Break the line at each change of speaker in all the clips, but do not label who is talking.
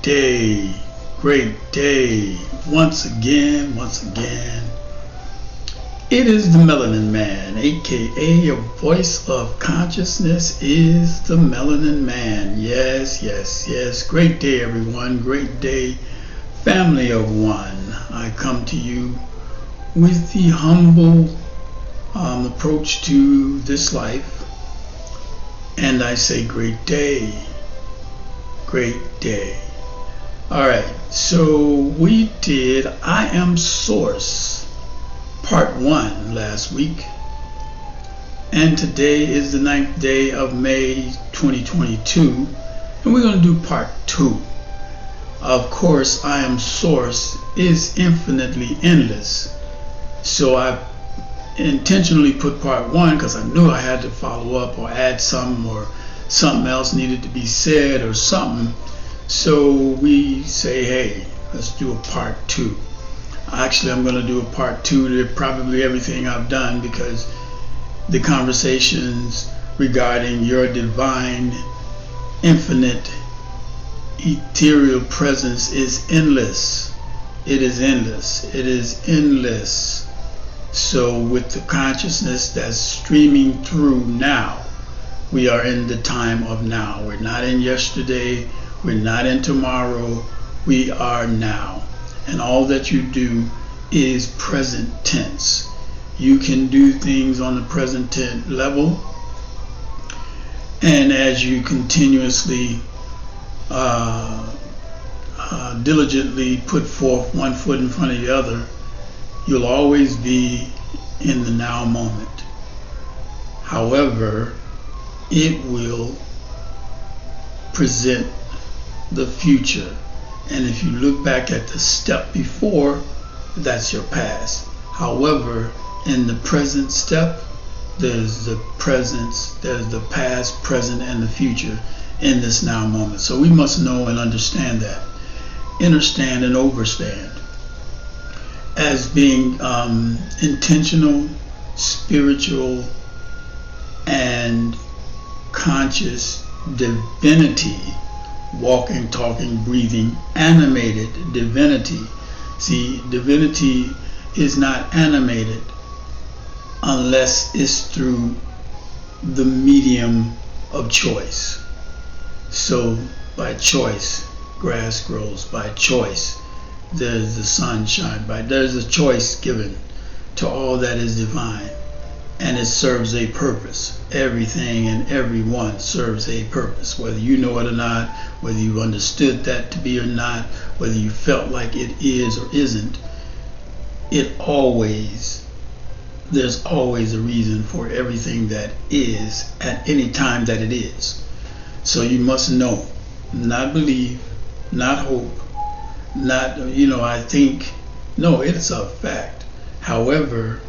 day, great day. Once again, it is the Melanin Man, aka a voice of consciousness is the Melanin Man. Yes. Great day, everyone. Great day, family of one. I come to you with the humble approach to this life, and I say great day. All right, so we did I Am Source part 1 last week, and today is the 9th day of May 2022, and we're going to do part 2. Of course, I Am Source is infinitely endless, so I intentionally put part 1 because I knew I had to follow up or add something, or something else needed to be said or something. So we say, hey, let's do a part 2. Actually, I'm going to do a part 2 to probably everything I've done, because the conversations regarding your divine, infinite, ethereal presence is endless. It is endless. So with the consciousness that's streaming through now, we are in the time of now. We're not in yesterday. We're not in tomorrow. We are now. And all that you do is present tense. You can do things on the present tense level. And as you continuously, diligently put forth one foot in front of the other, you'll always be in the now moment. However, it will present the future. And if you look back at the step before, that's your past. However, in the present step, there's the presence, there's the past, present, and the future in this now moment. So we must know and understand that. Understand and overstand as being intentional, spiritual, and conscious divinity, walking, talking, breathing, animated divinity. See, divinity is not animated unless it's through the medium of choice. So by choice, grass grows. By choice, there's the sunshine. There's a choice given to all that is divine, and it serves a purpose. Everything and everyone serves a purpose, whether you know it or not, whether you've understood that to be or not, whether you felt like it is or isn't. There's always a reason for everything that is at any time that it is. So you must know, not believe, not hope, not, I think. No, it's a fact. However,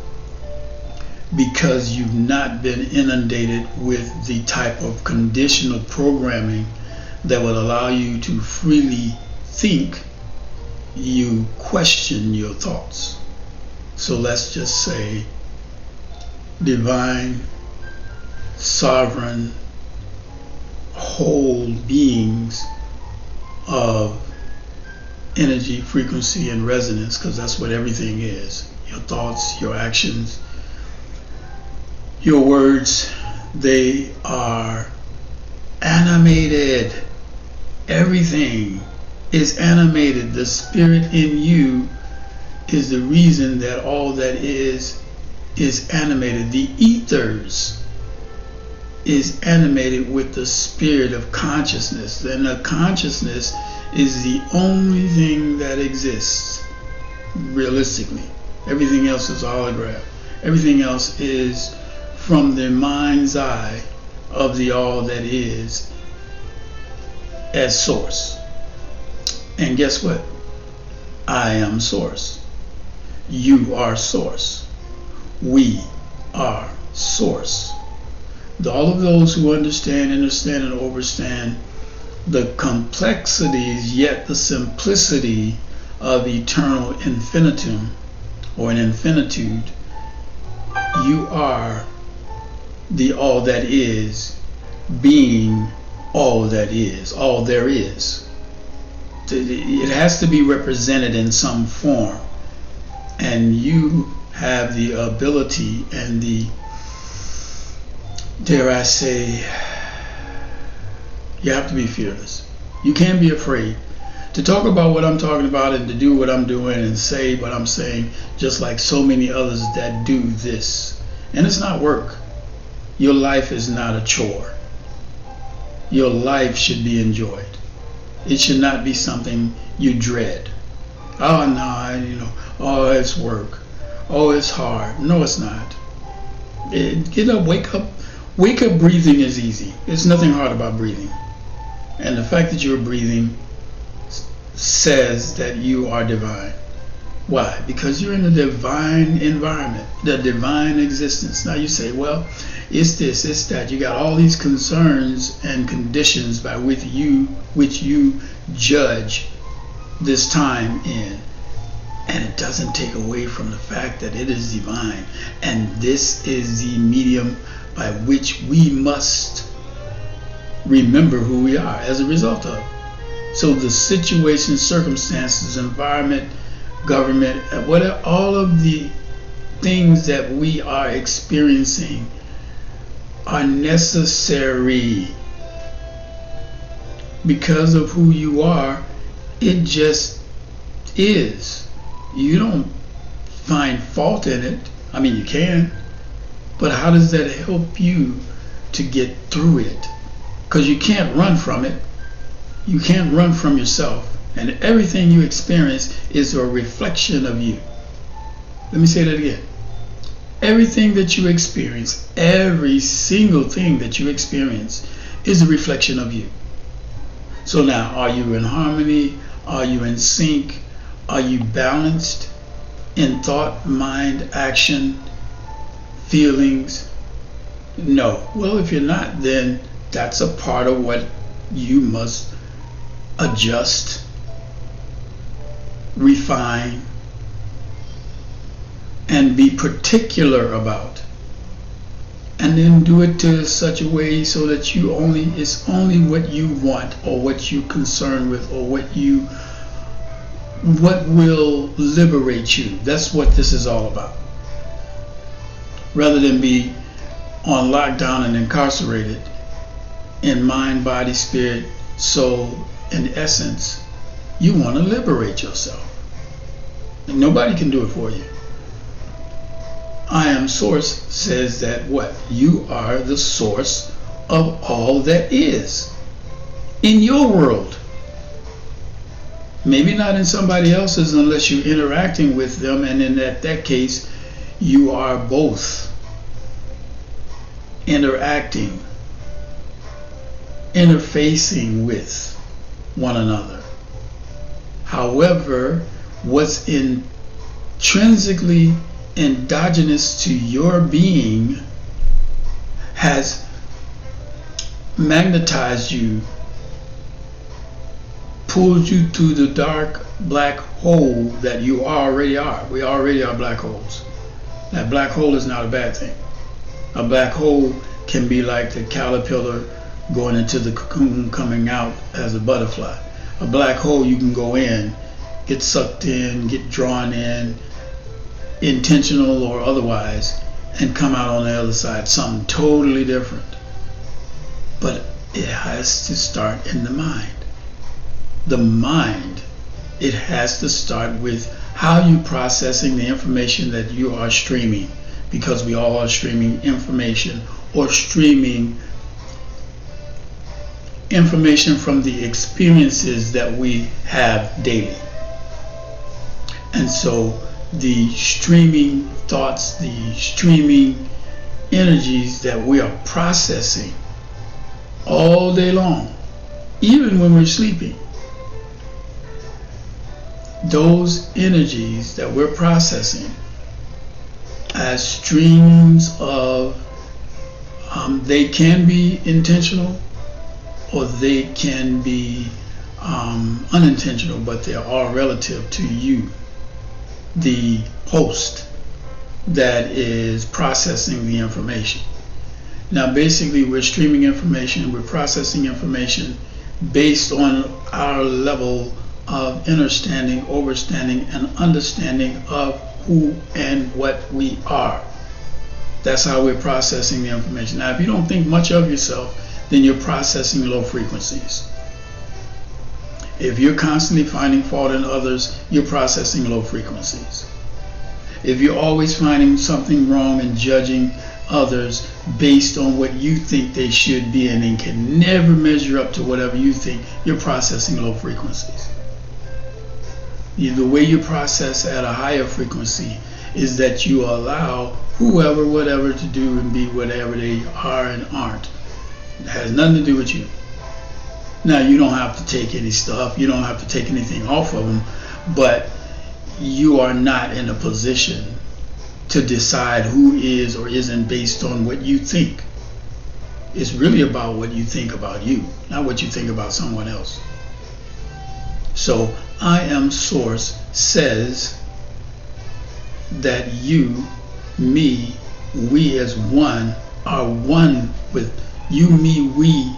because you've not been inundated with the type of conditional programming that would allow you to freely think, you question your thoughts. So let's just say divine, sovereign, whole beings of energy, frequency, and resonance, because that's what everything is. Your thoughts, your actions, your words, they are animated. Everything is animated. The spirit in you is the reason that all that is animated. The ethers is animated with the spirit of consciousness. And the consciousness is the only thing that exists, realistically. Everything else is a hologram. Everything else is from the mind's eye of the all that is as source. And guess what? I am source. You are source. We are source. All of those who understand and overstand the complexities, yet the simplicity of eternal infinitum, or an infinitude, you are the all that is, being all that is, all there is. it has to be represented in some form, and you have the ability and the, dare I say, you have to be fearless. You can't be afraid to talk about what I'm talking about and to do what I'm doing and say what I'm saying, just like so many others that do this. And it's not work. Your life is not a chore. Your life should be enjoyed. It should not be something you dread. Oh no, oh, it's work. Oh, it's hard. No, it's not. Get up, wake up. Wake up. Breathing is easy. There's nothing hard about breathing. And the fact that you're breathing says that you are divine. Why? Because you're in a divine environment, the divine existence. Now you say, well, it's this, it's that. You got all these concerns and conditions by which you judge this time in. And it doesn't take away from the fact that it is divine. And this is the medium by which we must remember who we are as a result of. So the situation, circumstances, environment, government, whatever, all of the things that we are experiencing are necessary because of who you are. It just is. You don't find fault in it. I mean, you can, but how does that help you to get through it? Because you can't run from it. You can't run from yourself. And everything you experience is a reflection of you. Let me say that again. Everything that you experience, every single thing that you experience is a reflection of you. So now, are you in harmony? Are you in sync? Are you balanced in thought, mind, action, feelings? No. Well, if you're not, then that's a part of what you must adjust, refine, and be particular about, and then do it to such a way so that it's only what you want or what you're concerned with or what will liberate you. That's what this is all about. Rather than be on lockdown and incarcerated in mind, body, spirit, soul, in essence, you want to liberate yourself. And nobody can do it for you. I Am Source says that what? You are the source of all that is in your world. Maybe not in somebody else's unless you're interacting with them, and in that case, you are both interacting, interfacing with one another. However, what's intrinsically endogenous to your being has magnetized you, pulled you to the dark black hole that you already are. We already are black holes. That black hole is not a bad thing. A black hole can be like the caterpillar going into the cocoon, coming out as a butterfly. A black hole, you can go in, get sucked in, get drawn in, intentional or otherwise, and come out on the other side something totally different. But it has to start in the mind. The mind, it has to start with how you processing the information that you are streaming, because we all are streaming information or streaming information from the experiences that we have daily. And so the streaming thoughts, the streaming energies that we are processing all day long, even when we're sleeping, those energies that we're processing as streams of, they can be intentional or they can be unintentional, but they're all relative to you, the host that is processing the information. Now basically we're streaming information, we're processing information based on our level of understanding, overstanding, and understanding of who and what we are. That's how we're processing the information. Now, if you don't think much of yourself, then you're processing low frequencies. If you're constantly finding fault in others, you're processing low frequencies. If you're always finding something wrong and judging others based on what you think they should be and they can never measure up to whatever you think, you're processing low frequencies. The way you process at a higher frequency is that you allow whoever, whatever to do and be whatever they are and aren't. It has nothing to do with you. Now, you don't have to take any stuff, you don't have to take anything off of them, but you are not in a position to decide who is or isn't based on what you think. It's really about what you think about you, not what you think about someone else. So, I Am Source says that you, me, we as one are one with you, me, we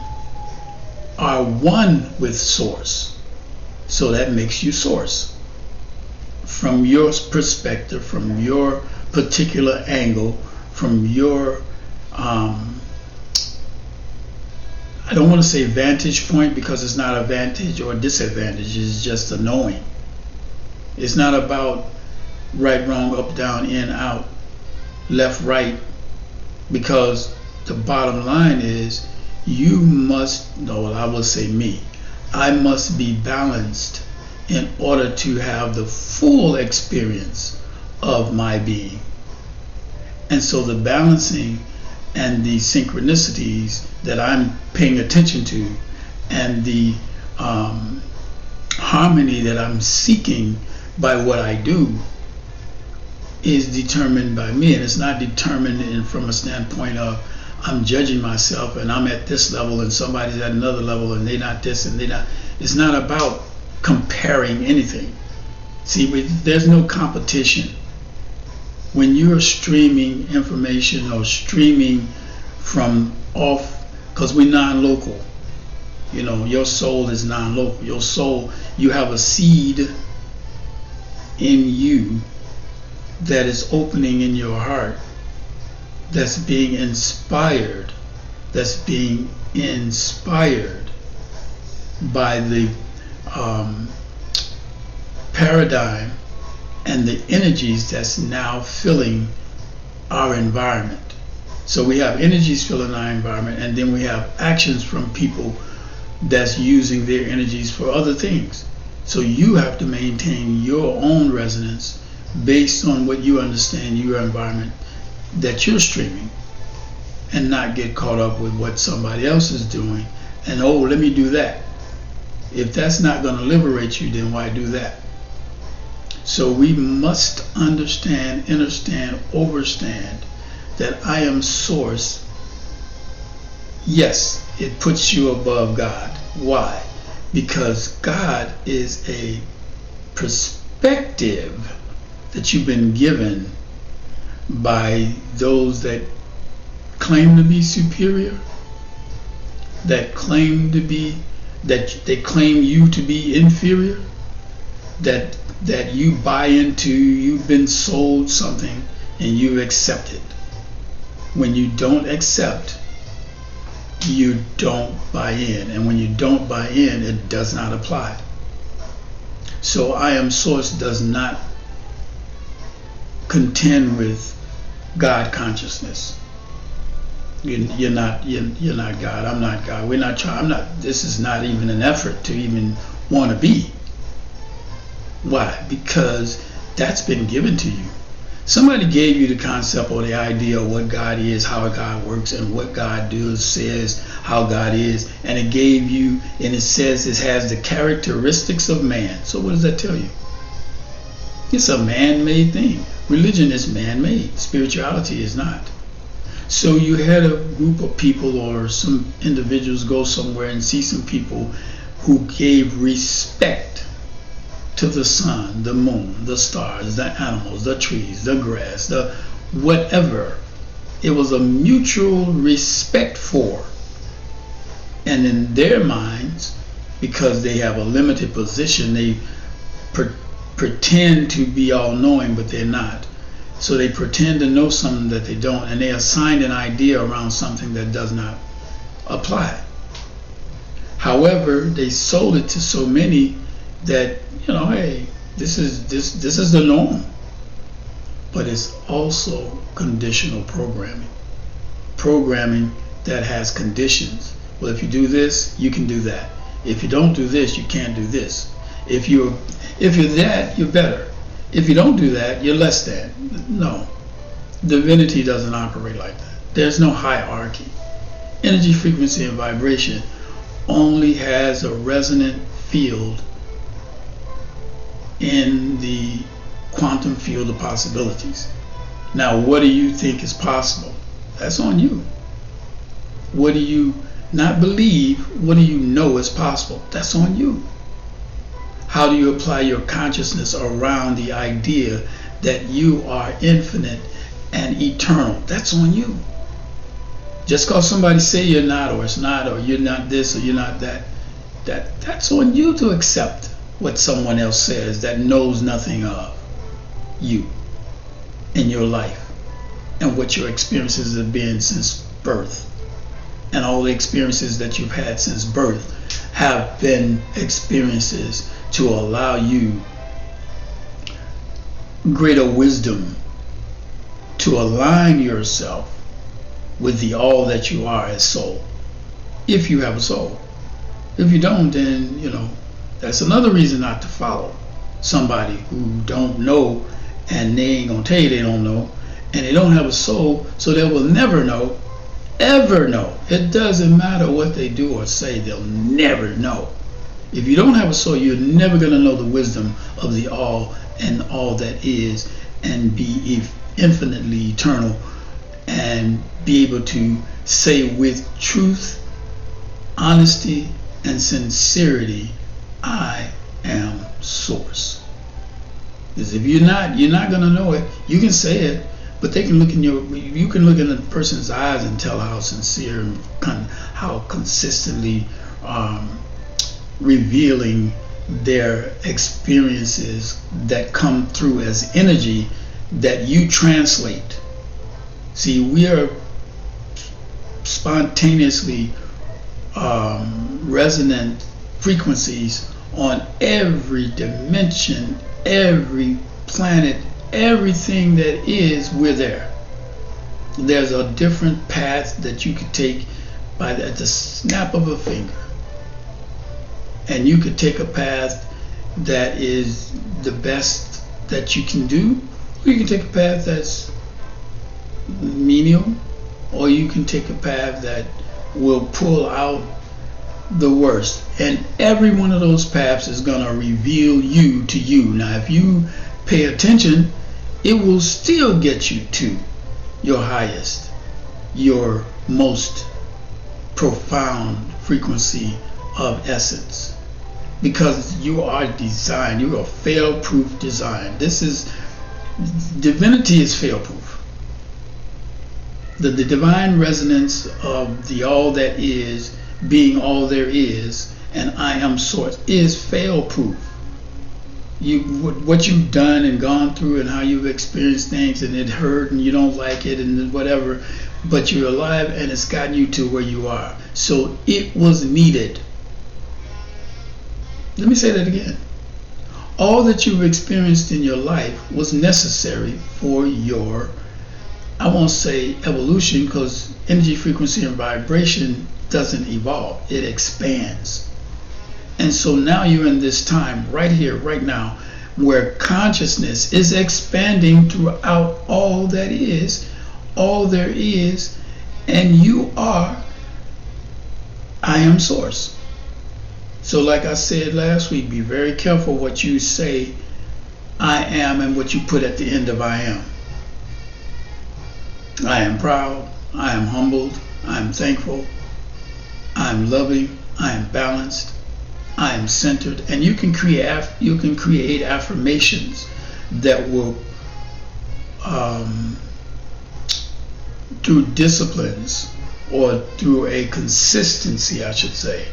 are one with Source. So that makes you Source. From your perspective, from your particular angle, from your I don't want to say vantage point, because it's not a vantage or disadvantage, it's just a knowing. It's not about right, wrong, up, down, in, out, left, right, because the bottom line is you must, no, I will say me, I must be balanced in order to have the full experience of my being. And so the balancing and the synchronicities that I'm paying attention to and the harmony that I'm seeking by what I do is determined by me. And it's not determined from a standpoint of I'm judging myself and I'm at this level and somebody's at another level and they're not this and they're not. It's not about comparing anything. See, there's no competition. When you're streaming information or streaming from off, because we're non-local, you know, your soul is non-local. Your soul, you have a seed in you that is opening in your heart, that's being inspired by the paradigm and the energies that's now filling our environment. So we have energies filling our environment, and then we have actions from people that's using their energies for other things. So you have to maintain your own resonance based on what you understand your environment that you're streaming, and not get caught up with what somebody else is doing and, oh, let me do that. If that's not going to liberate you, then why do that? So we must understand, overstand that I Am Source. Yes, it puts you above God. Why? Because God is a perspective that you've been given by those that claim to be superior, that claim they claim you to be inferior, that you buy into, you've been sold something and you accept it. When you don't accept, you don't buy in. And when you don't buy in, it does not apply. So I Am Source does not contend with God consciousness. You're not God. I'm not God. We're not trying. This is not even an effort to even want to be. Why? Because that's been given to you. Somebody gave you the concept or the idea of what God is, how God works, and what God does, says, how God is, and it gave you, and it says it has the characteristics of man. So what does that tell you? It's a man-made thing. Religion is man-made. Spirituality is not. So you had a group of people or some individuals go somewhere and see some people who gave respect to the sun, the moon, the stars, the animals, the trees, the grass, the whatever. It was a mutual respect for. And in their minds, because they have a limited position. They pretend to be all-knowing, but they're not. So they pretend to know something that they don't, and they assign an idea around something that does not apply. However, they sold it to so many that, hey, this is the norm. But it's also conditional programming. Programming that has conditions. Well, if you do this, you can do that. If you don't do this, you can't do this. If you're that, you're better. If you don't do that, you're less than. No. Divinity doesn't operate like that. There's no hierarchy. Energy, frequency, and vibration only has a resonant field in the quantum field of possibilities. Now, what do you think is possible? That's on you. What do you not believe? What do you know is possible? That's on you. How do you apply your consciousness around the idea that you are infinite and eternal? That's on you. Just because somebody say you're not, or it's not, or you're not this, or you're not that, that's on you to accept what someone else says that knows nothing of you in your life and what your experiences have been since birth. And all the experiences that you've had since birth have been experiences to allow you greater wisdom to align yourself with the all that you are as soul, if you have a soul. If you don't, then that's another reason not to follow somebody who don't know, and they ain't gonna tell you they don't know, and they don't have a soul, so they will never know, ever know. It doesn't matter what they do or say, they'll never know. If you don't have a soul, you're never gonna know the wisdom of the all and all that is, and be infinitely eternal, and be able to say with truth, honesty, and sincerity, I am source. Because if you're not gonna know it. You can say it, but they can look in you can look in a person's eyes and tell how sincere and how consistently revealing their experiences that come through as energy that you translate. See, we are spontaneously resonant frequencies on every dimension, every planet, everything that is, we're there. There's a different path that you could take at the snap of a finger. And you could take a path that is the best that you can do, or you can take a path that's menial, or you can take a path that will pull out the worst. And every one of those paths is going to reveal you to you. Now, if you pay attention, it will still get you to your highest, your most profound frequency of essence. Because you are designed, you are fail-proof design. Divinity is fail-proof. The divine resonance of the all that is, being all there is, and I am source, is fail-proof. What you've done and gone through and how you've experienced things, and it hurt and you don't like it and whatever, but you're alive and it's gotten you to where you are. So it was needed. Let me say that again. All that you've experienced in your life was necessary for your, I won't say evolution, because energy, frequency, and vibration doesn't evolve, it expands. And so now you're in this time right here, right now, where consciousness is expanding throughout all that is, all there is, and you are, I am source. So like I said last week, be very careful what you say I am and what you put at the end of I am. I am proud, I am humbled, I am thankful, I am loving, I am balanced, I am centered. And you can create affirmations that will through disciplines, or through a consistency, I should say,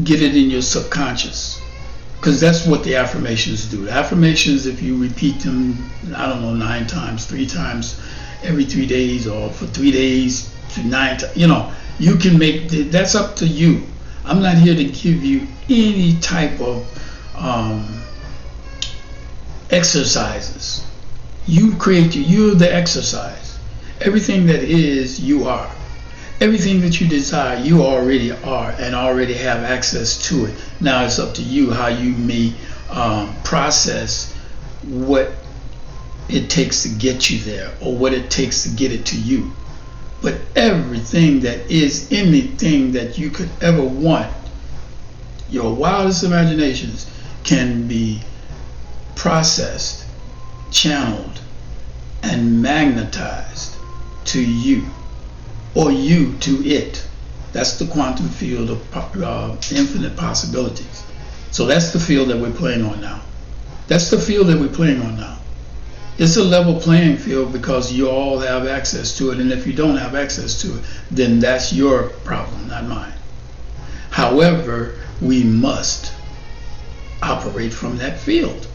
get it in your subconscious, because that's what the affirmations do. The affirmations, if you repeat them, I don't know, 9 times, 3 times every 3 days, or for 3 days to 9 times, you can make, that's up to you. I'm not here to give you any type of exercises. You create, you're the exercise. Everything that is, you are. Everything that you desire, you already are and already have access to it. Now it's up to you how you may process what it takes to get you there, or what it takes to get it to you. But everything that is, anything that you could ever want, your wildest imaginations can be processed, channeled, and magnetized to you, or you to it. That's the quantum field of infinite possibilities. So that's the field that we're playing on now. That's the field that we're playing on now. It's a level playing field because you all have access to it, and if you don't have access to it, then that's your problem, not mine. However, we must operate from that field.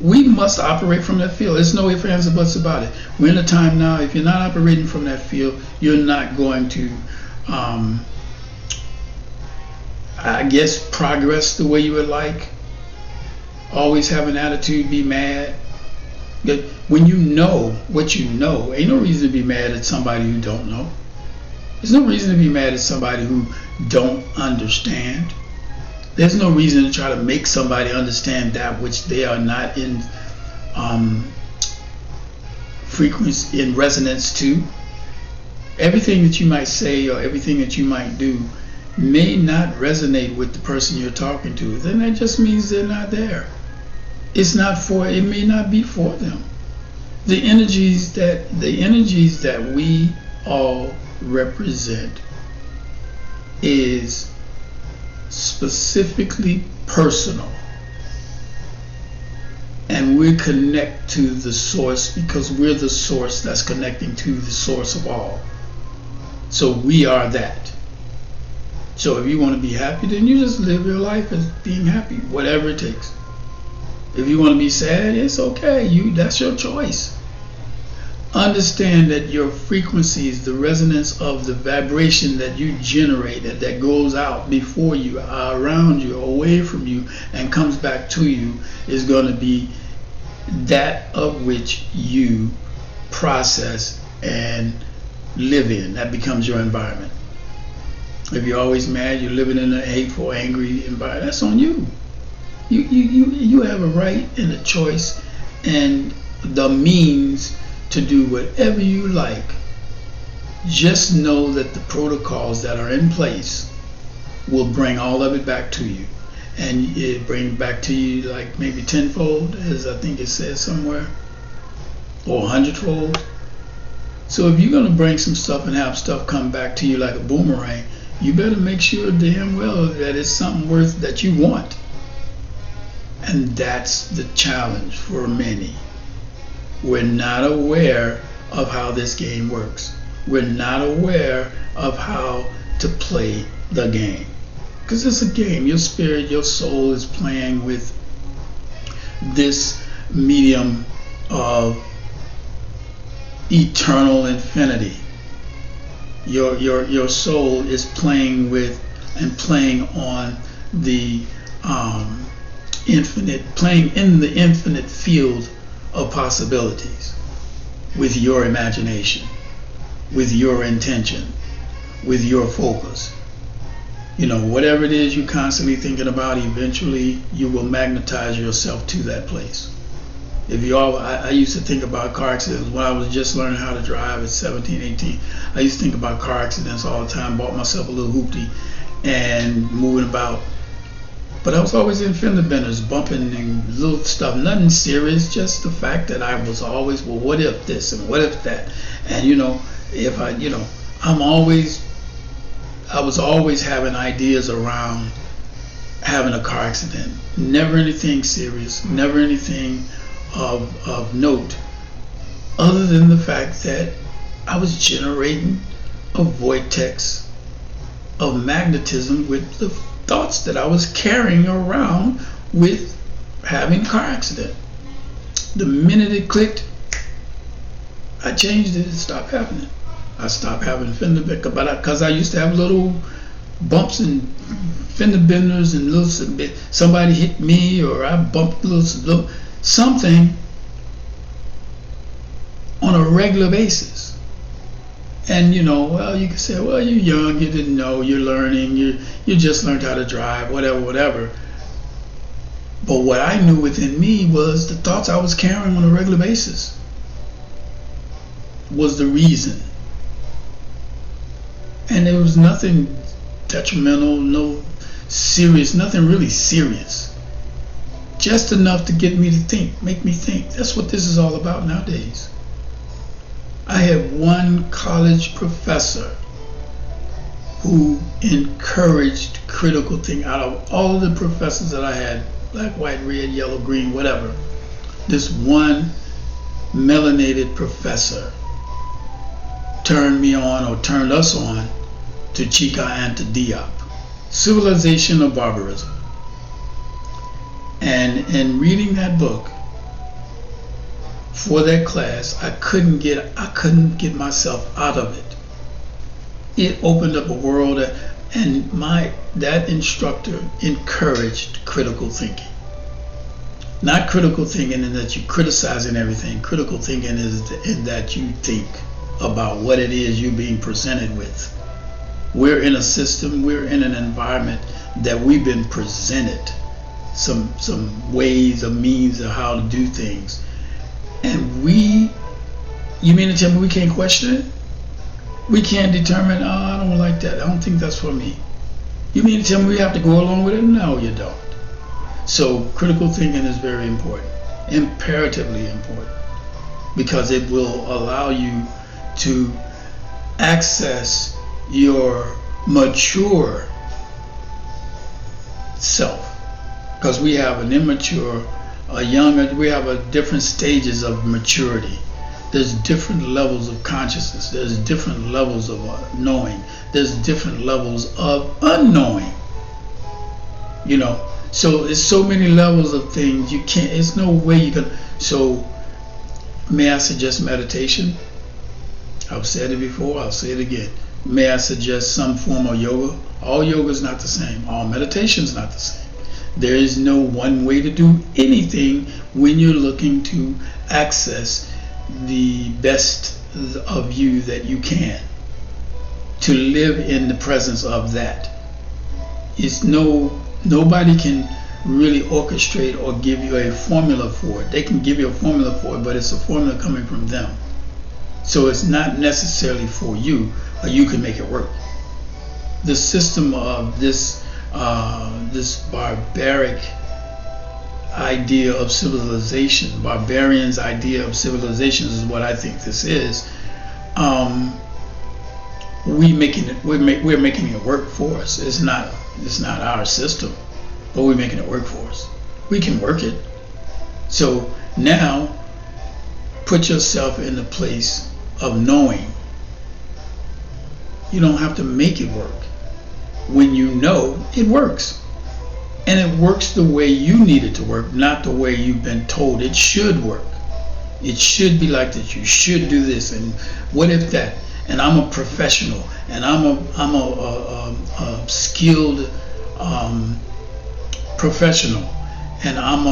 We must operate from that field. There's no ifs, ands, or buts about it. We're in a time now, if you're not operating from that field, you're not going to, I guess, progress the way you would like. Always have an attitude, be mad. When you know what you know, ain't no reason to be mad at somebody who don't know. There's no reason to be mad at somebody who don't understand. There's no reason to try to make somebody understand that which they are not in frequency, in resonance to. Everything that you might say or everything that you might do may not resonate with the person you're talking to. Then that just means they're not there. It's not for, it may not be for them. The energies that we all represent is specifically personal, and we connect to the source because we're the source that's connecting to the source of all. So we are that. So if you want to be happy, then you just live your life as being happy, whatever it takes. If you want to be sad, it's okay. That's your choice. Understand that your frequencies, the resonance of the vibration that you generate, that goes out before you, around you, away from you, and comes back to you, is going to be that of which you process and live in. That becomes your environment. If you're always mad, you're living in a hateful, angry environment, that's on you. You have a right and a choice and the means to do whatever you like. Just know that the protocols that are in place will bring all of it back to you, and it brings back to you like maybe tenfold, as I think it says somewhere, or 100-fold. So if you're going to bring some stuff and have stuff come back to you like a boomerang, you better make sure damn well that it's something worth that you want. And that's the challenge for many. We're not aware of how this game works. We're not aware of how to play the game. Because it's a game. Your spirit, your soul is playing with this medium of eternal infinity. Your soul is playing with and playing on the infinite, playing in the infinite field of possibilities with your imagination, with your intention, with your focus. Whatever it is you're constantly thinking about, eventually you will magnetize yourself to that place. I used to think about car accidents when I was just learning how to drive at 17, 18. I used to think about car accidents all the time, bought myself a little hoopty and moving about. But I was always in fender benders, bumping and little stuff, nothing serious, just the fact that I was always, well, what if this and what if that? And if I was always having ideas around having a car accident. Never anything serious, never anything of note, other than the fact that I was generating a vortex of magnetism with the thoughts that I was carrying around with having a car accident. The minute it clicked, I changed it. It stopped happening. I stopped having fender bender, because I used to have little bumps and fender benders and little, somebody hit me or I bumped little something on a regular basis. And you can say, well, you're young, you didn't know, you're learning, you just learned how to drive, whatever. But what I knew within me was the thoughts I was carrying on a regular basis was the reason. And there was nothing detrimental, no serious, nothing really serious. Just enough to get me to think, make me think. That's what this is all about nowadays. I had one college professor who encouraged critical thinking. Out of all of the professors that I had, black, white, red, yellow, green, whatever, this one melanated professor turned me on, or turned us on, to Chica Anta Diop, Civilization or Barbarism. And in reading that book for that class, I couldn't get myself out of it. It opened up a world, and that instructor encouraged critical thinking. Not critical thinking in that you're criticizing everything. Critical thinking is in that you think about what it is you're being presented with. We're in a system, we're in an environment that we've been presented some ways or means of how to do things. And you mean to tell me we can't question it? We can't determine, I don't like that, I don't think that's for me. You mean to tell me we have to go along with it? No, you don't. So critical thinking is very important, imperatively important, because it will allow you to access your mature self. Because we have an immature, a young, we have different stages of maturity. There's different levels of consciousness. There's different levels of knowing. There's different levels of unknowing. So there's so many levels of things. You can't, there's no way you can. So may I suggest meditation? I've said it before, I'll say it again. May I suggest some form of yoga? All yoga is not the same. All meditation is not the same. There is no one way to do anything when you're looking to access the best of you that you can, to live in the presence of that. Nobody can really orchestrate or give you a formula for it. They can give you a formula for it, but it's a formula coming from them. So it's not necessarily for you, or you can make it work. The system of this barbaric idea of civilization, barbarians' idea of civilization is what I think this is. We're making it work for us. It's not our system, but we're making it work for us. We can work it. So now, put yourself in the place of knowing. You don't have to make it work. When you know, it works. And it works the way you need it to work, not the way you've been told it should work. It should be like that. You should do this, and what if that? And I'm a professional, and I'm a skilled professional, and I'm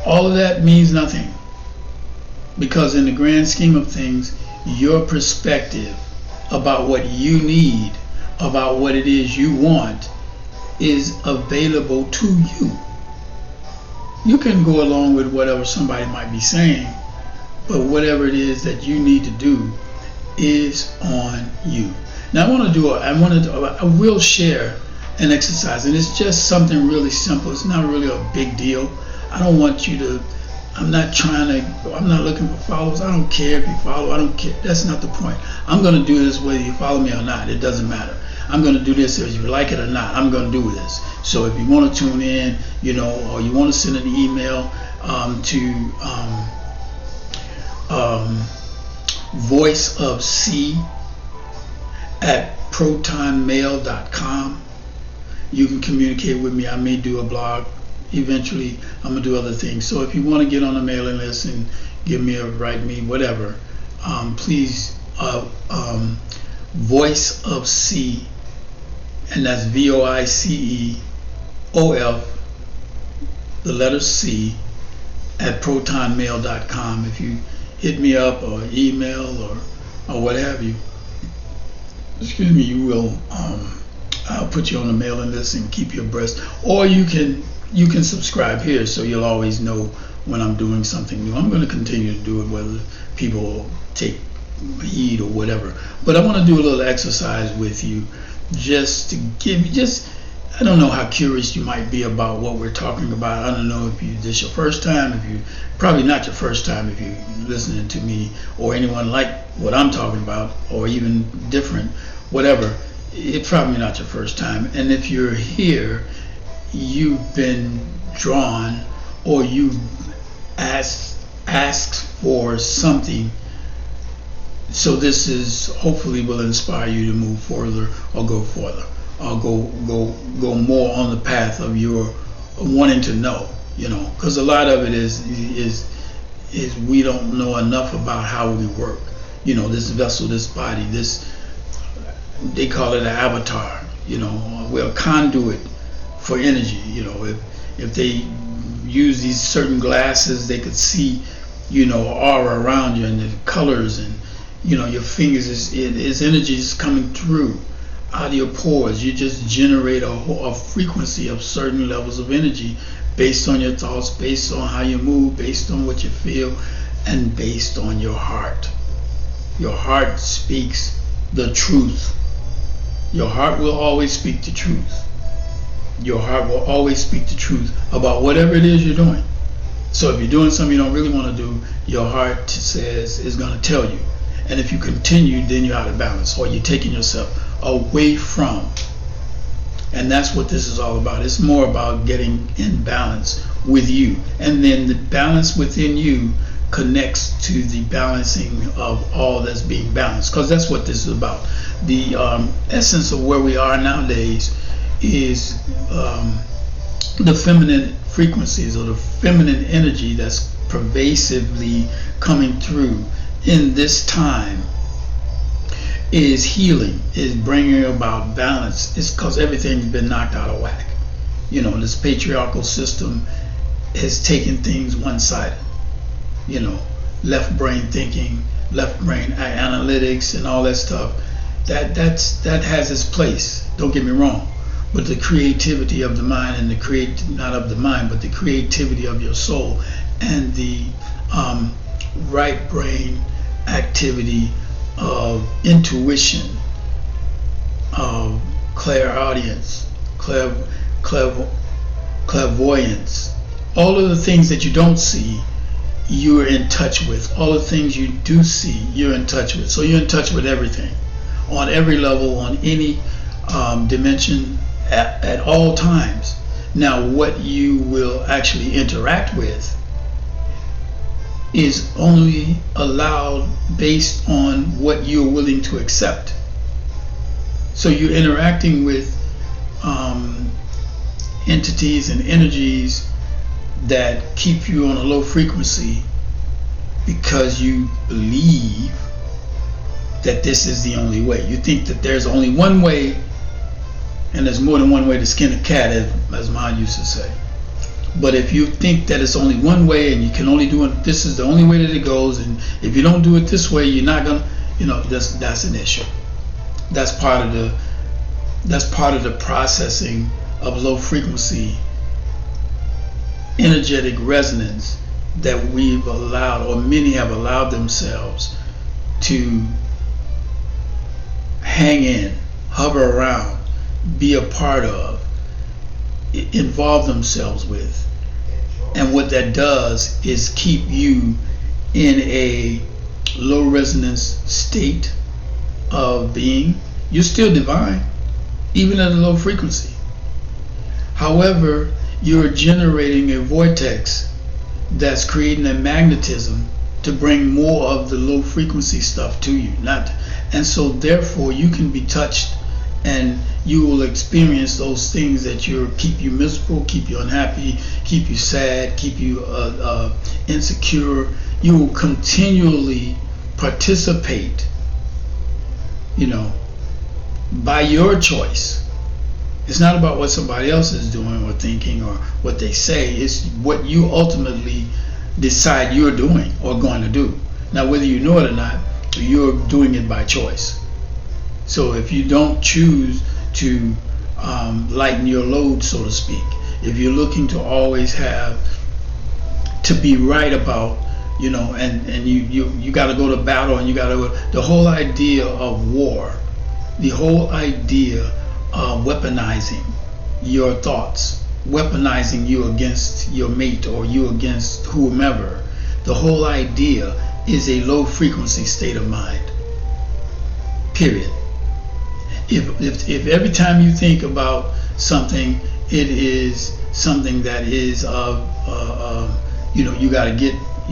all of that means nothing, because in the grand scheme of things, your perspective about what you need, about what it is you want, is available to you. You can go along with whatever somebody might be saying, but whatever it is that you need to do is on you. Now I will share an exercise, and it's just something really simple. It's not really a big deal. I don't want you to, I'm not looking for followers. I don't care if you follow, I don't care. That's not the point. I'm going to do this whether you follow me or not. It doesn't matter. I'm going to do this if you like it or not. I'm going to do this. So if you want to tune in, or you want to send an email to at protonmail.com. You can communicate with me. I may do a blog. Eventually, I'm going to do other things. So if you want to get on the mailing list and give me write me, whatever, please, Voice of C, and that's VOICEOF, the letter C, at protonmail.com. If you hit me up or email or what have you, excuse me, you will, I'll put you on the mailing list and keep you abreast. Or you can subscribe here so you'll always know when I'm doing something new. I'm going to continue to do it whether people take heed or whatever. But I want to do a little exercise with you just to give you, I don't know how curious you might be about what we're talking about. I don't know if this your first time, probably not your first time if you're listening to me or anyone like what I'm talking about, or even different, whatever. It's probably not your first time. And if you're here, you've been drawn or you asked for something. So this is hopefully will inspire you to move further or go further. Or go more on the path of your wanting to know, because a lot of it is we don't know enough about how we work. This vessel, this body, they call it an avatar. We're a conduit for energy. If they use these certain glasses, they could see, aura around you and the colors, and your fingers is energy is coming through out of your pores. You just generate a frequency of certain levels of energy based on your thoughts, based on how you move, based on what you feel, and based on your heart. Your heart speaks the truth. Your heart will always speak the truth. Your heart will always speak the truth about whatever it is you're doing. So if you're doing something you don't really want to do, your heart says is going to tell you. And if you continue, then you're out of balance, or you're taking yourself away from. And that's what this is all about. It's more about getting in balance with you. And then the balance within you connects to the balancing of all that's being balanced. Because that's what this is about. The essence of where we are nowadays is the feminine frequencies or the feminine energy that's pervasively coming through in this time is healing, is bringing about balance. It's because everything's been knocked out of whack. This patriarchal system has taken things one-sided. Left brain thinking, left brain analytics, and all that stuff. That has its place. Don't get me wrong, but the creativity of the mind and not of the mind, but the creativity of your soul and the right brain activity of intuition, of clairaudience, clairvoyance, all of the things that you don't see, you're in touch with. All the things you do see, you're in touch with. So you're in touch with everything, on every level, on any dimension, at all times. Now, what you will actually interact with is only allowed based on what you're willing to accept. So you're interacting with entities and energies that keep you on a low frequency because you believe that this is the only way. You think that there's only one way, and there's more than one way to skin a cat, as mine used to say. But if you think that it's only one way and you can only do it, this is the only way that it goes, and if you don't do it this way, you're not gonna, that's an issue. That's part of the processing of low frequency energetic resonance that we've allowed, or many have allowed themselves to hang in, hover around, be a part of, involve themselves with. And what that does is keep you in a low resonance state of being. You're still divine, even at a low frequency. However, you're generating a vortex that's creating a magnetism to bring more of the low frequency stuff to you. And so therefore you can be touched, and you will experience those things that keep you miserable, keep you unhappy, keep you sad, keep you insecure. You will continually participate, by your choice. It's not about what somebody else is doing or thinking or what they say. It's what you ultimately decide you're doing or going to do. Now, whether you know it or not, you're doing it by choice. So if you don't choose to lighten your load, so to speak, if you're looking to always have to be right about, and you got to go to battle, and you got to the whole idea of war, the whole idea of weaponizing your thoughts, weaponizing you against your mate or you against whomever, the whole idea is a low frequency state of mind. Period. If every time you think about something, it is something that is you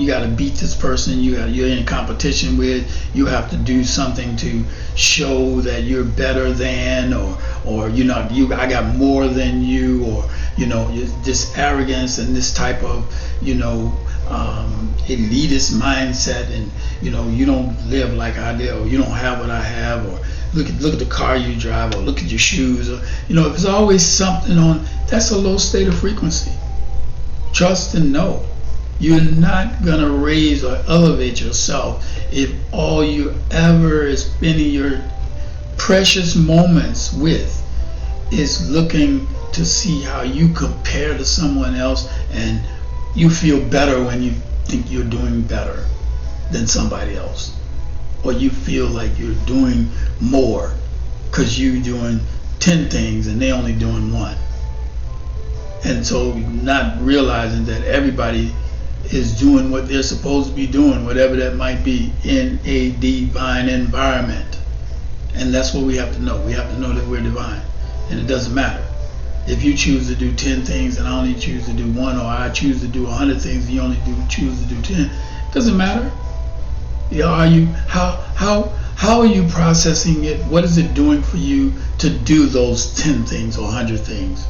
got to beat this person, you're in competition with, you have to do something to show that you're better than, or I got more than you, or this arrogance and this type of elitist mindset, and you don't live like I do, or you don't have what I have, or look at the car you drive, or look at your shoes, or if it's always something on, that's a low state of frequency. Trust and know. You're not gonna raise or elevate yourself if all you ever is spending your precious moments with is looking to see how you compare to someone else, and you feel better when you think you're doing better than somebody else, or you feel like you're doing more because you're doing 10 things and they're only doing one. And so not realizing that everybody is doing what they're supposed to be doing, whatever that might be, in a divine environment. And that's what we have to know. We have to know that we're divine. And it doesn't matter. If you choose to do 10 things and I only choose to do one, or I choose to do 100 things and you only choose to do 10, it doesn't matter. How are you processing it? What is it doing for you to do those 10 things or 100 things?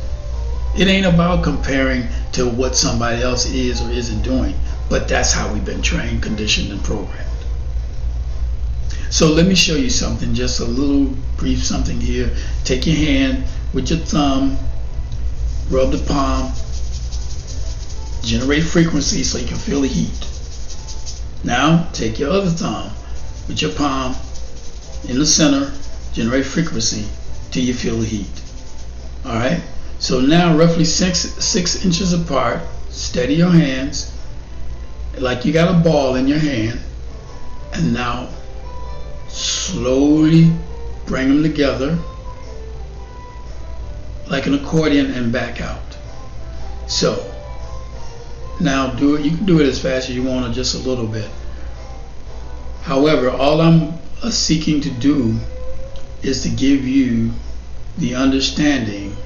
It ain't about comparing to what somebody else is or isn't doing, but that's how we've been trained, conditioned, and programmed. So let me show you something, just a little brief something here. Take your hand with your thumb, rub the palm, generate frequency so you can feel the heat. Now take your other thumb with your palm in the center, generate frequency till you feel the heat. All right. So now roughly six inches apart, steady your hands like you got a ball in your hand, and now slowly bring them together like an accordion and back out. So now do it. You can do it as fast as you want, or just a little bit. However, all I'm seeking to do is to give you the understanding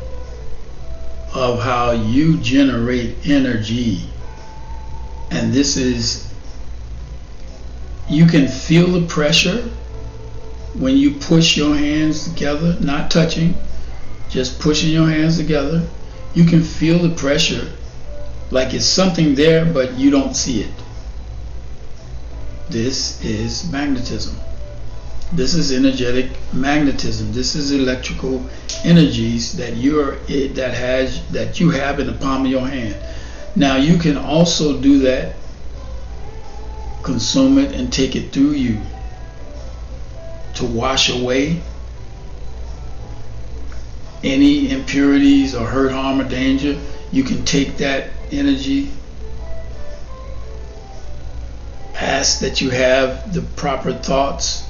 of how you generate energy. And this is, you can feel the pressure when you push your hands together, not touching, just pushing your hands together. You can feel the pressure like it's something there, but you don't see it. This is magnetism. This is energetic magnetism. This is electrical energies that you have in the palm of your hand. Now you can also do that, consume it and take it through you to wash away any impurities or hurt, harm, or danger. You can take that energy, ask that you have the proper thoughts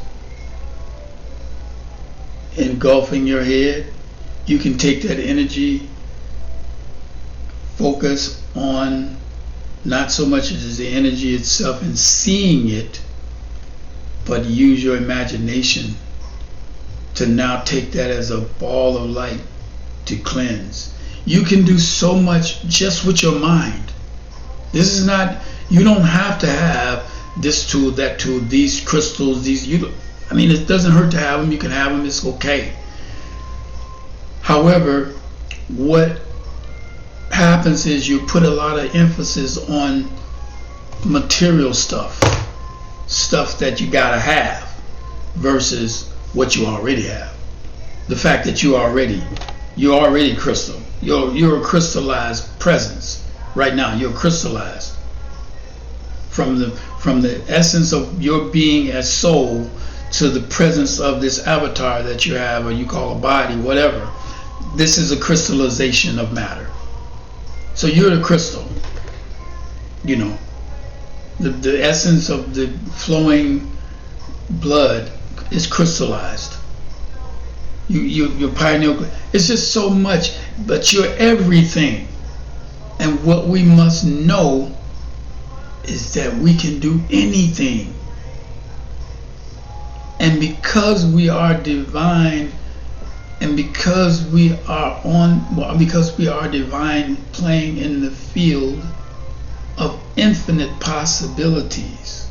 engulfing your head. You can take that energy, focus on not so much as the energy itself and seeing it, but use your imagination to now take that as a ball of light to cleanse. You can do so much just with your mind. This is not, you don't have to have this tool, that tool, these crystals, I mean, it doesn't hurt to have them. You can have them. It's okay. However, what happens is you put a lot of emphasis on material stuff that you gotta have versus what you already have. The fact that you're already crystal. You're a crystallized presence right now. You're crystallized from the essence of your being as soul to the presence of this avatar that you have, or you call a body, whatever. This is a crystallization of matter. So you're the crystal. You know, the essence of the flowing blood is crystallized. You're pineal. It's just so much, but you're everything. And what we must know is that we can do anything. And because we are divine, and because we are divine, playing in the field of infinite possibilities,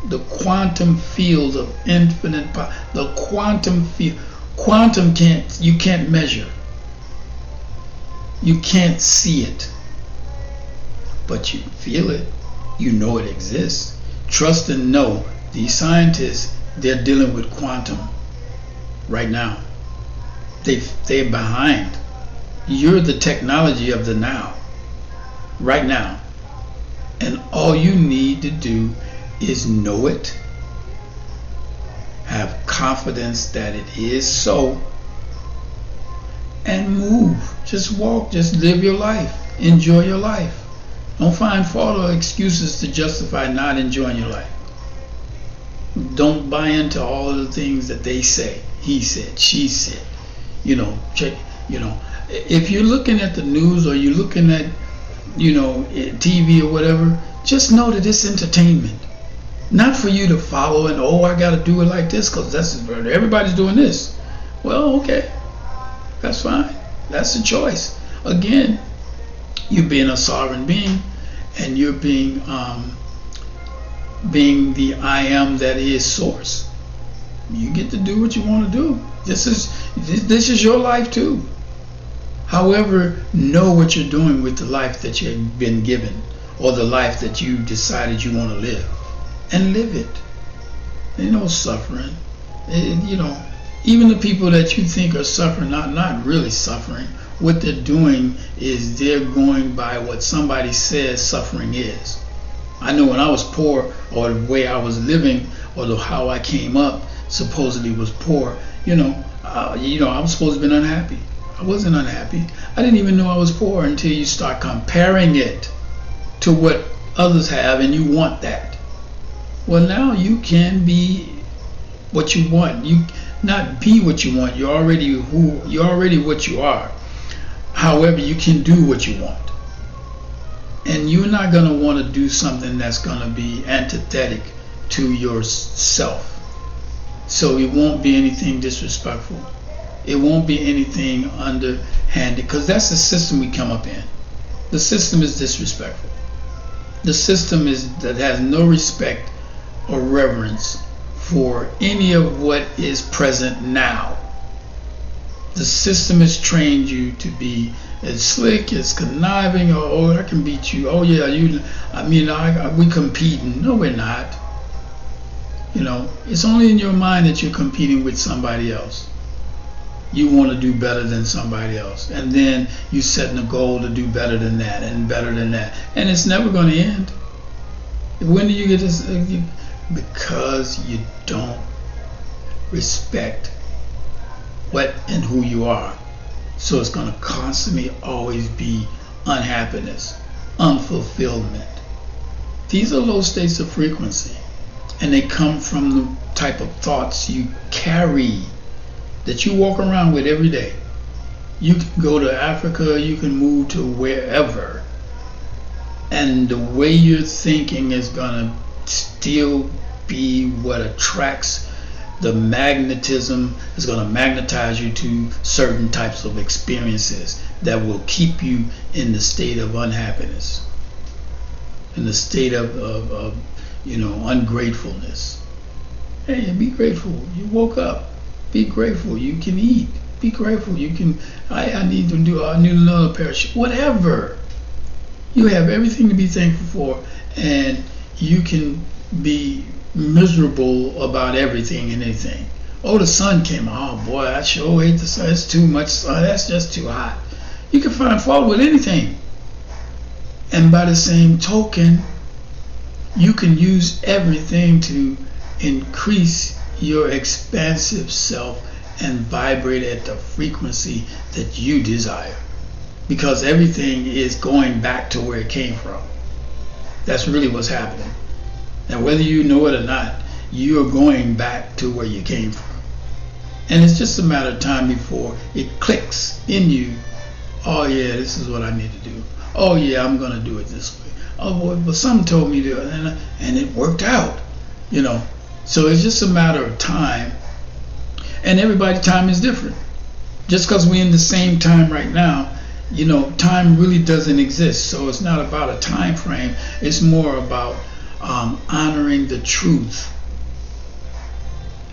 the quantum field of infinite, the quantum field, you can't measure, you can't see it, but you feel it, you know it exists. Trust and know, these scientists, they're dealing with quantum right now. They're behind. You're the technology of the now, right now. And all you need to do is know it, have confidence that it is so, and move. Just walk, just live your life, enjoy your life. Don't find fault or excuses to justify not enjoying your life. Don't buy into all of the things that they say. He said, she said. Check. If you're looking at the news or you're looking at, TV or whatever, just know that it's entertainment. Not for you to follow and, I got to do it like this because everybody's doing this. Well, okay, that's fine. That's a choice. Again, you're being a sovereign being, and you're being the I am that is source. You get to do what you want to do. This is your life too. However, know what you're doing with the life that you've been given, or the life that you decided you want to live, and live it. Ain't no suffering. Even the people that you think are suffering, not really suffering. What they're doing is they're going by what somebody says suffering is. I know when I was poor, or the way I was living, or how I came up supposedly was poor. I was supposed to be unhappy. I wasn't unhappy. I didn't even know I was poor until you start comparing it to what others have, and you want that. Well, now you can be what you want. You not be what you want. You're already what you are. However, you can do what you want. And you're not going to want to do something that's going to be antithetic to yourself. So it won't be anything disrespectful. It won't be anything underhanded, because that's the system we come up in. The system is disrespectful. The system that has no respect or reverence for any of what is present now. The system has trained you to be as slick, as conniving, or I can beat you. Oh yeah, we competing. No, we're not. It's only in your mind that you're competing with somebody else. You want to do better than somebody else, and then you setting a goal to do better than that and better than that, and it's never going to end. When do you get this? Because you don't respect what and who you are. So it's going to constantly always be unhappiness, unfulfillment. These are low states of frequency, and they come from the type of thoughts you carry, that you walk around with every day. You can go to Africa, you can move to wherever, and the way you're thinking is going to still be what attracts. The magnetism is going to magnetize you to certain types of experiences that will keep you in the state of unhappiness, in the state of ungratefulness. Hey, be grateful. You woke up. Be grateful. You can eat. Be grateful. You can. I need to do. I need another pair of shoes. Whatever. You have everything to be thankful for, and you can be miserable about everything and anything. Oh, the sun came out. Oh boy, I sure hate the sun. It's too much sun. That's just too hot. You can find fault with anything. And by the same token, you can use everything to increase your expansive self and vibrate at the frequency that you desire. Because everything is going back to where it came from. That's really what's happening. And whether you know it or not, you're going back to where you came from. And it's just a matter of time before it clicks in you. Oh yeah, this is what I need to do. Oh yeah, I'm going to do it this way. Oh boy, but someone told me to, and it worked out. So it's just a matter of time. And everybody's time is different. Just because we're in the same time right now, time really doesn't exist. So it's not about a time frame. It's more about honoring the truth.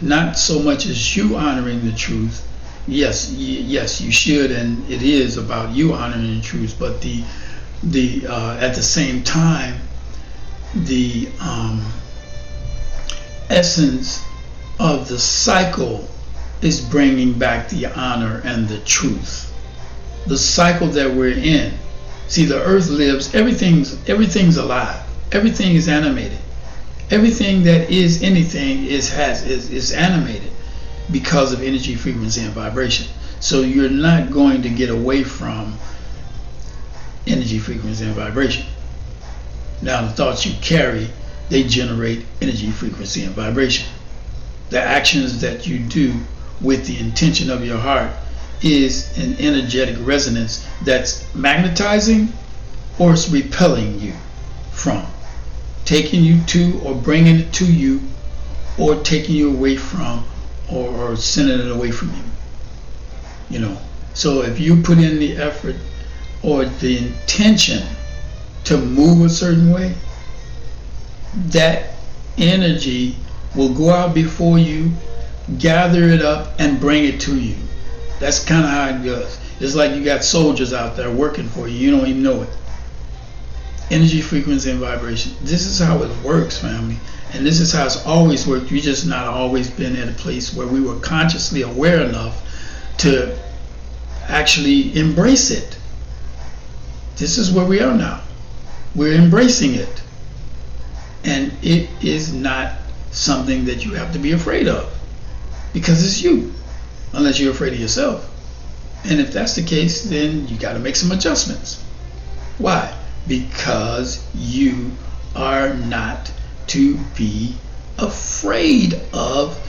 Not so much as you honoring the truth. Yes, you should, and it is about you honoring the truth. But the at the same time, the essence of the cycle is bringing back the honor and the truth. The cycle that we're in. See, the earth lives. Everything's alive. Everything is animated. Everything that is anything is animated because of energy, frequency, and vibration. So you're not going to get away from energy, frequency, and vibration. Now the thoughts you carry, they generate energy, frequency, and vibration. The actions that you do with the intention of your heart is an energetic resonance that's magnetizing or it's repelling you from, taking you to or bringing it to you, or taking you away from, or sending it away from you. So if you put in the effort or the intention to move a certain way, that energy will go out before you, gather it up, and bring it to you. That's kind of how it goes. It's like you got soldiers out there working for you. You don't even know it. Energy, frequency, and vibration. This is how it works, family. And this is how it's always worked. We just not always been at a place where we were consciously aware enough to actually embrace it. This is where we are now. We're embracing it. And it is not something that you have to be afraid of, because it's you, unless you're afraid of yourself. And if that's the case, then you got to make some adjustments. Why? Because you are not to be afraid of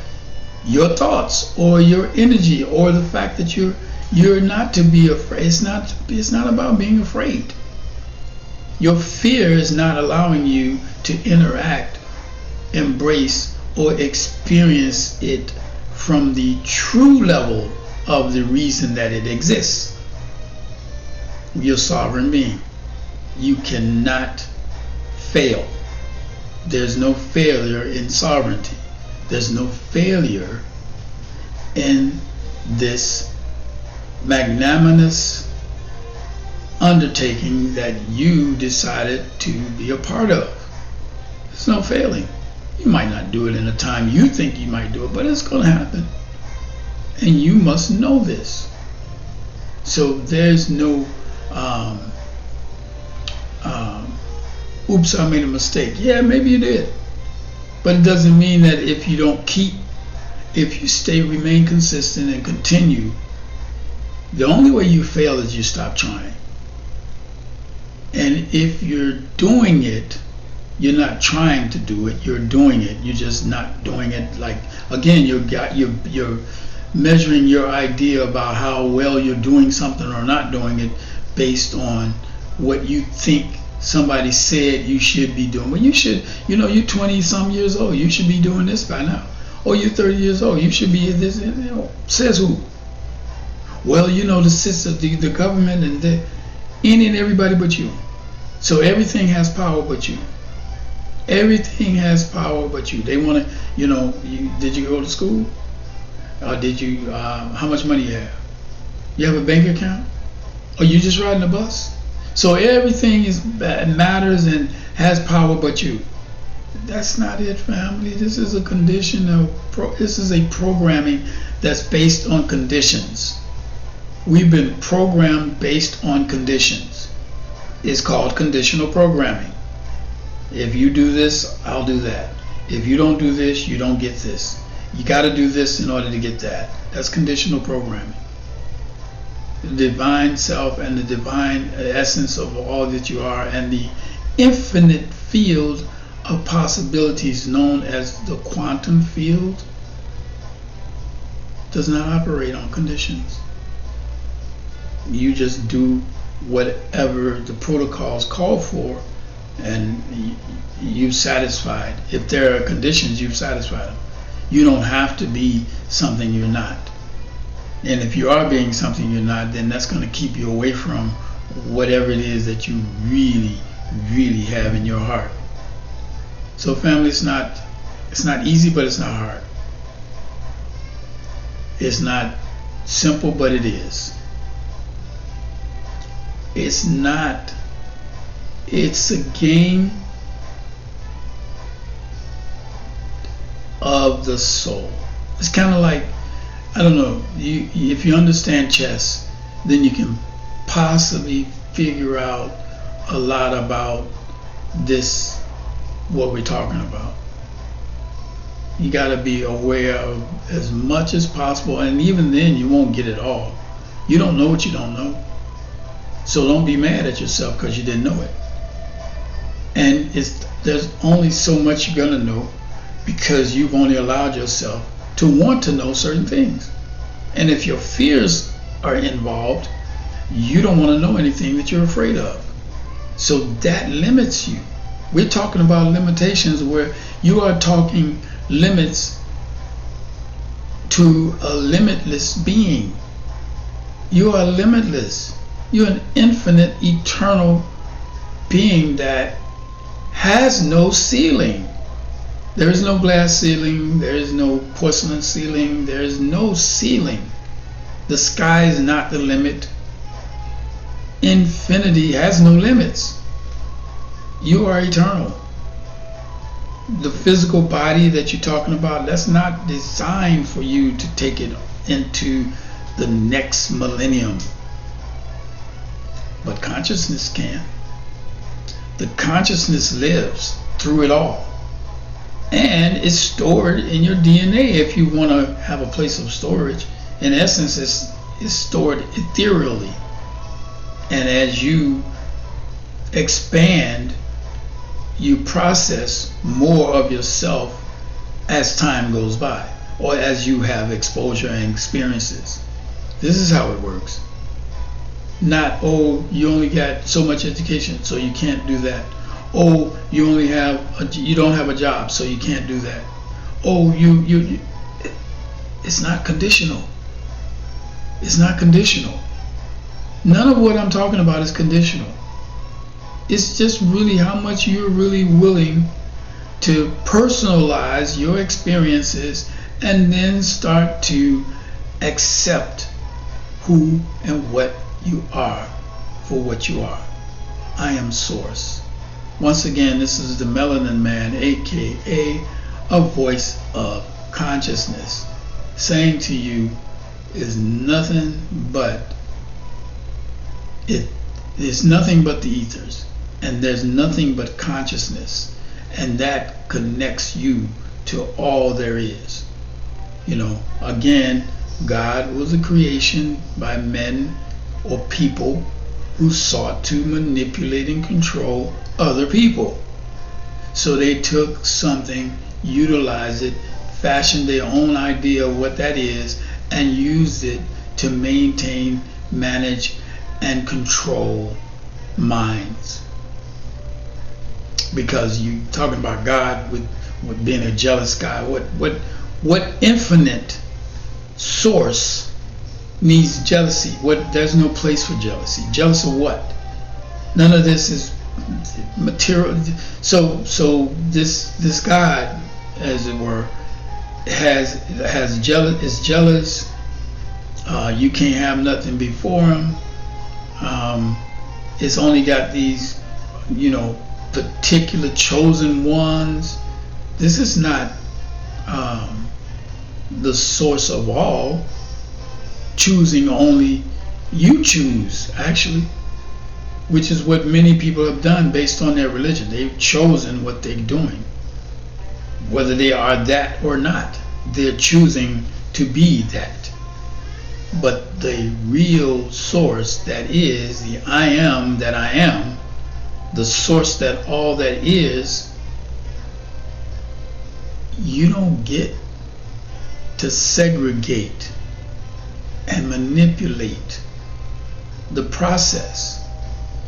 your thoughts or your energy, or the fact that you're not to be afraid. It's not about being afraid. Your fear is not allowing you to interact, embrace, or experience it from the true level of the reason that it exists. You're a sovereign being. You cannot fail. There's no failure in sovereignty. There's no failure in this magnanimous undertaking that you decided to be a part of. There's no failing. You might not do it in a time you think you might do it, but it's going to happen. And you must know this. So there's no oops, I made a mistake. Yeah, maybe you did. But it doesn't mean that if you remain consistent and continue, the only way you fail is you stop trying. And if you're doing it, you're not trying to do it, you're doing it. You're just not doing it. Like, again, you're measuring your idea about how well you're doing something or not doing it based on what you think somebody said you should be doing. Well, you should, you're 20 some years old, you should be doing this by now. Or you're 30 years old, you should be this. Says who? Well, the system, the government, and any and everybody but you. So everything has power but you. Everything has power but you. They want to, did you go to school? Or did you, how much money you have? You have a bank account? Or you just riding a bus? So everything matters and has power but you. That's not it, family. This is a this is a programming that's based on conditions. We've been programmed based on conditions. It's called conditional programming. If you do this, I'll do that. If you don't do this, you don't get this. You got to do this in order to get that. That's conditional programming. The divine self and the divine essence of all that you are, and the infinite field of possibilities known as the quantum field, does not operate on conditions. You just do whatever the protocols call for, and you've satisfied. If there are conditions, you've satisfied them. You don't have to be something you're not. And if you are being something you're not, then that's going to keep you away from whatever it is that you really, really have in your heart. So family, it's not easy, but it's not hard. It's not simple, but it is. It's a game of the soul. It's kind of like, I don't know, if you understand chess, then you can possibly figure out a lot about this, what we're talking about. You got to be aware of as much as possible, and even then you won't get it all. You don't know what you don't know. So don't be mad at yourself because you didn't know it. And there's only so much you're going to know because you've only allowed yourself to want to know certain things. And if your fears are involved, you don't want to know anything that you're afraid of. So that limits you. We're talking about limitations where you are talking limits to a limitless being. You are limitless. You're an infinite, eternal being that has no ceiling. There is no glass ceiling. There is no porcelain ceiling. There is no ceiling. The sky is not the limit. Infinity has no limits. You are eternal. The physical body that you're talking about, that's not designed for you to take it into the next millennium. But consciousness can. The consciousness lives through it all. And it's stored in your DNA if you want to have a place of storage. In essence, it's stored ethereally. And as you expand, you process more of yourself as time goes by, or as you have exposure and experiences. This is how it works. Not, oh, you only got so much education, so you can't do that. Oh, you don't have a job, so you can't do that. Oh, it's not conditional. It's not conditional. None of what I'm talking about is conditional. It's just really how much you're really willing to personalize your experiences and then start to accept who and what you are for what you are. I am Source. Once again, this is the Melanin Man, aka a voice of consciousness, saying to you is nothing but it's nothing but the ethers, and there's nothing but consciousness, and that connects you to all there is. Again, God was a creation by men or people who sought to manipulate and control other people. So they took something, utilized it, fashioned their own idea of what that is, and used it to maintain, manage, and control minds. Because you talking about God with being a jealous guy. What infinite source needs jealousy? There's no place for jealousy. Jealous of what? None of this is material. So this God, as it were, is jealous. You can't have nothing before him. It's only got these, particular chosen ones. This is not the source of all. Choosing only, you choose actually, which is what many people have done based on their religion. They've chosen what they're doing, whether they are that or not. They're choosing to be that. But the real source, that is the I am that I am, the source that all that is, you don't get to segregate and manipulate the process.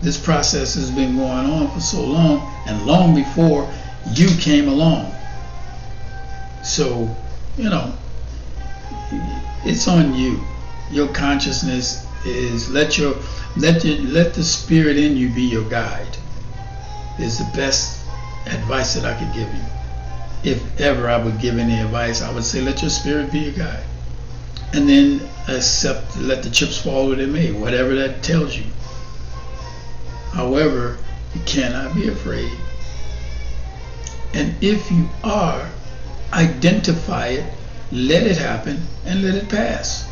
This process has been going on for so long, and long before you came along. So, it's on you. Your consciousness is let the spirit in you be your guide. Is the best advice that I could give you. If ever I would give any advice, I would say let your spirit be your guide. And then let the chips fall where they may, whatever that tells you. However, you cannot be afraid. And if you are, identify it, let it happen, and let it pass.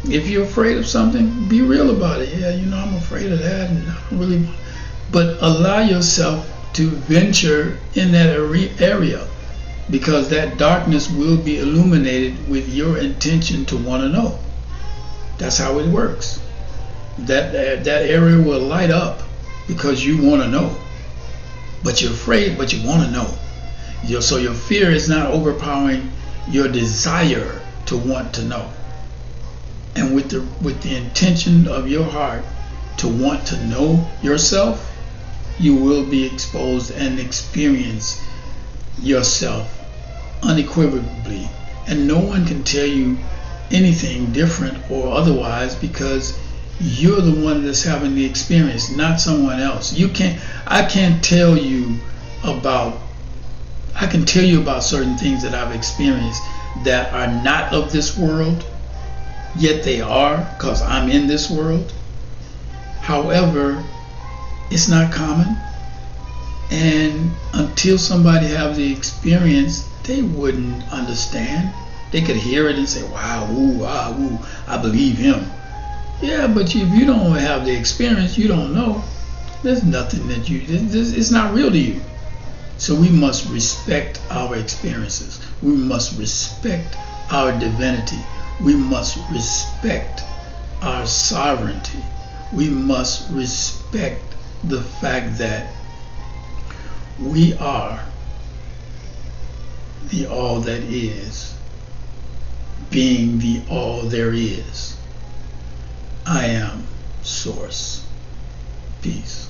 If you're afraid of something, be real about it. Yeah, I'm afraid of that, and I don't really. But allow yourself to venture in that area, because that darkness will be illuminated with your intention to want to know. That's how it works. That area will light up because you want to know, but you're afraid, but you want to know. So your fear is not overpowering your desire to want to know. And with the intention of your heart to want to know yourself, you will be exposed and experience yourself unequivocally. And no one can tell you anything different or otherwise, because you're the one that's having the experience, not someone else. I can tell you about certain things that I've experienced that are not of this world, yet they are, because I'm in this world. However, it's not common, and until somebody have the experience, they wouldn't understand. They could hear it and say, wow, ooh, ah, ooh, I believe him. Yeah, but if you don't have the experience, you don't know. There's nothing that it's not real to you. So we must respect our experiences. We must respect our divinity. We must respect our sovereignty. We must respect the fact that we are the all that is, being the all there is. I am Source. Peace.